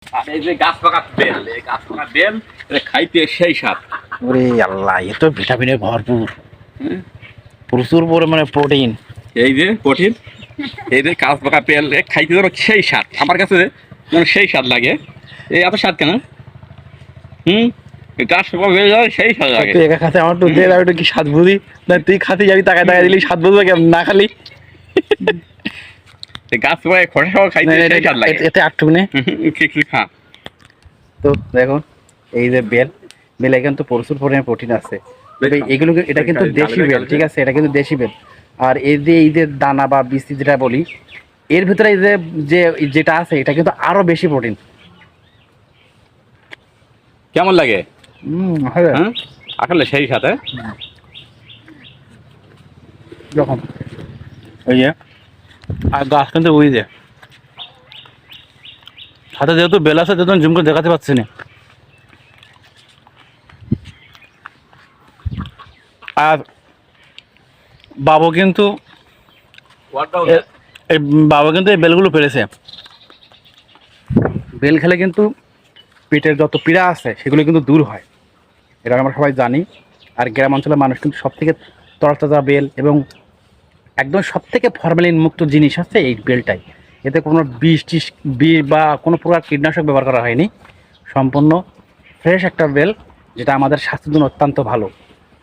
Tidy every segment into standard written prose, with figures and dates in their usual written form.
আর এই যে গাছ পাকা বেল, এই গাছ পাকা বেল এটা খাইতে সেই স্বাদ। ওরে আল্লাহ, এ তো ভিটামিনে ভরপুর, প্রচুর পরিমাণে প্রোটিন। এই যে প্রোটিন, এই যে গাছ পাকা বেল খাইতে যেন সেই স্বাদ, আমার কাছে যেন সেই স্বাদ লাগে। এই এত স্বাদ কেন? গাছ পাকা বেল সেই স্বাদ লাগে। তুই একা খাতে আমার তো দে, আমি একটু কি স্বাদ বুঝি না? তুই খাতে যাবি, টাকা টাকা দিলি, স্বাদ বুঝবে কেমন না খালি? গাছ পাকা খোসা সহ খাইতে সেই স্বাদ লাগে। এতে আটটু নে খা। তো দেখুন, এই যে বেলে কিন্তু প্রচুর পরিমাণে প্রোটিন আছে। এগুলো এটা কিন্তু দেশি বেল, ঠিক আছে? এটা কিন্তু দেশি বেল। আর এই যে দানা বা বিচি যেটা বলি, এর ভিতরে এই যে যেটা আছে এটা কিন্তু আরো বেশি প্রোটিন। কেমন লাগে? আসলে সেই সাথে যখন ওই যে আর গাছ কিন্তু ওই যে সাথে যেহেতু বেল আছে, যেহেতু জুম করে দেখাতে পাচ্ছি না। আর বাবু কিন্তু এই বেলগুলো পেরেছে। বেল খেলে কিন্তু পেটের যত পীড়া আছে সেগুলো কিন্তু দূর হয়, এটা আমরা সবাই জানি। আর গ্রাম অঞ্চলের মানুষ কিন্তু সব থেকে তরতাজা বেল এবং একদম সব থেকে ফরমালিন মুক্ত জিনিস আছে এই বেলটাই। এতে কোনো বিষ বা কোনো প্রকার কীটনাশক ব্যবহার করা হয়নি, সম্পূর্ণ ফ্রেশ একটা বেল, যেটা আমাদের স্বাস্থ্যের জন্য অত্যন্ত ভালো।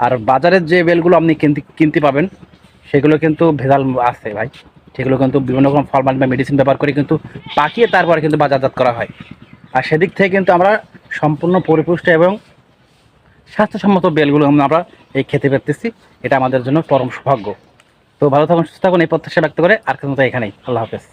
আর বাজারের যে বেলগুলো আপনি কিনতে পাবেন সেগুলো কিন্তু ভেজাল আছে ভাই, সেগুলো কিন্তু বিভিন্ন রকম ফরমালিন বা মেডিসিন ব্যবহার করে কিন্তু পাকিয়ে তারপরে কিন্তু বাজারজাত করা হয়। আর সেদিক থেকে কিন্তু আমরা সম্পূর্ণ পরিপুষ্ট এবং স্বাস্থ্যসম্মত বেলগুলো আমরা এই খেতে পারতেছি, এটা আমাদের জন্য পরম সৌভাগ্য। তো ভালো থাকুন, সুস্থ থাকুন, এই প্রত্যাশা ব্যক্ত করে আর কিন্তু এখানেই আল্লাহ হাফেজ।